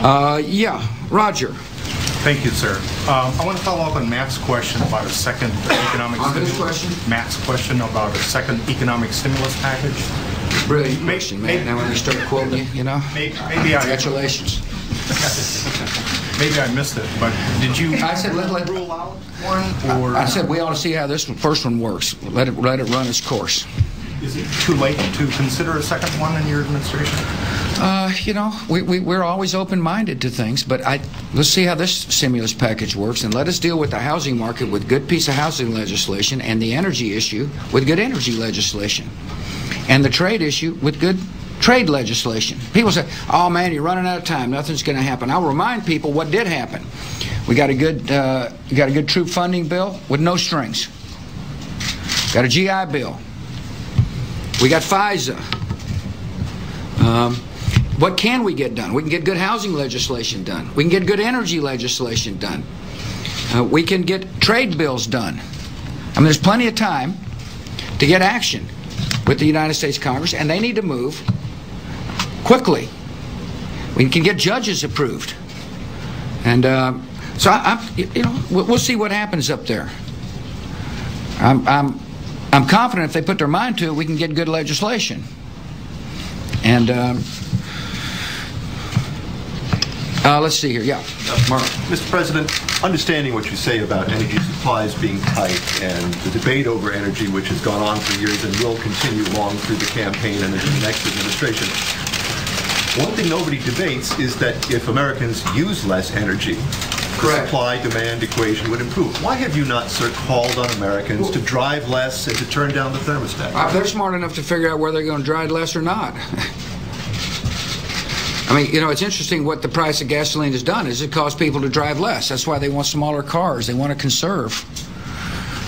Yeah, Roger. Thank you, sir. I want to follow up on Matt's question about a second economic Matt's question about a second economic stimulus package. Brilliant question, man. Now when we start quoting you, you know, congratulations. Maybe I missed it, but did you? I said let rule out one, or I said we ought to see how this first one works. Let it run its course. Is it too late to consider a second one in your administration? You know, we're always open-minded to things, but let's see how this stimulus package works, and let us deal with the housing market with good piece of housing legislation, and the energy issue with good energy legislation, and the trade issue with good trade legislation. People say, "Oh man, you're running out of time. Nothing's going to happen." I'll remind people what did happen. We got a good troop funding bill with no strings. Got a GI bill. We got FISA. What can we get done? We can get good housing legislation done. We can get good energy legislation done. We can get trade bills done. I mean, there's plenty of time to get action with the United States Congress, and they need to move quickly. We can get judges approved, and so we'll see what happens up there. I'm confident if they put their mind to it, we can get good legislation. And let's see here. Yeah, Mark. Mr. President, understanding what you say about energy supplies being tight and the debate over energy, which has gone on for years and will continue long through the campaign and into the next administration, one thing nobody debates is that if Americans use less energy, the supply-demand equation would improve. Why have you not, sir, called on Americans to drive less and to turn down the thermostat? They're smart enough to figure out whether they're going to drive less or not. I mean, you know, it's interesting what the price of gasoline has done is it caused people to drive less. That's why they want smaller cars. They want to conserve.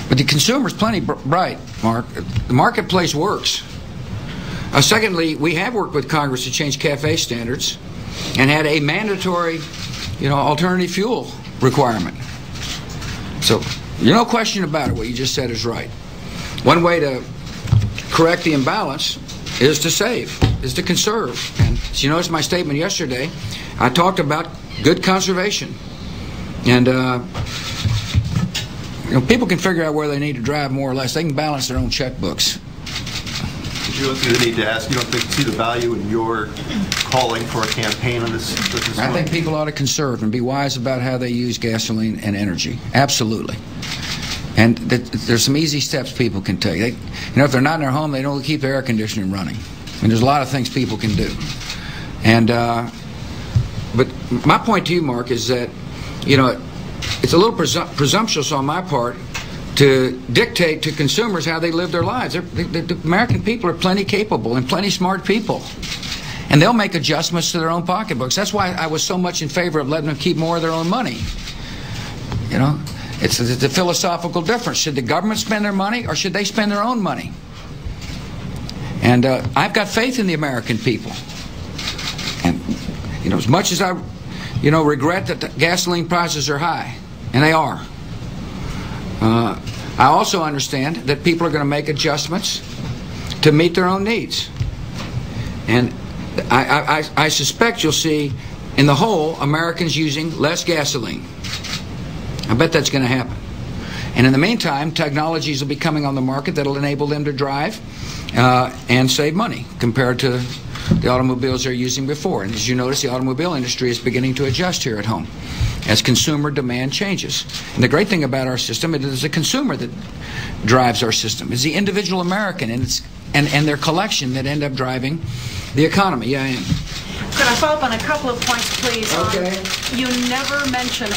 But the consumer's plenty bright, Mark. The marketplace works. Secondly, we have worked with Congress to change CAFE standards and had a mandatory, alternative fuel requirement. So, no question about it. What you just said is right. One way to correct the imbalance is to save, is to conserve. And as you noticed my statement yesterday, I talked about good conservation. And, people can figure out where they need to drive more or less. They can balance their own checkbooks. You don't see the need to ask. You don't see the value in your calling for a campaign on this? I think people ought to conserve and be wise about how they use gasoline and energy. Absolutely. And there's some easy steps people can take. If they're not in their home, they don't keep the air conditioning running. I mean, there's a lot of things people can do. And but my point to you, Mark, is that it's a little presumptuous on my part to dictate to consumers how they live their lives. The American people are plenty capable and plenty smart people. And they'll make adjustments to their own pocketbooks. That's why I was so much in favor of letting them keep more of their own money. It's a philosophical difference. Should the government spend their money or should they spend their own money? And I've got faith in the American people. And, as much as I, regret that the gasoline prices are high, and they are, I also understand that people are going to make adjustments to meet their own needs. And I suspect you'll see, in the whole, Americans using less gasoline. I bet that's going to happen. And in the meantime, technologies will be coming on the market that will enable them to drive and save money compared to the automobiles they're using before. And as you notice, the automobile industry is beginning to adjust here at home as consumer demand changes. And the great thing about our system, it is the consumer that drives our system. It's the individual American and their collection that end up driving the economy. Yeah, I am. Could I follow up on a couple of points, please? Okay. You never mention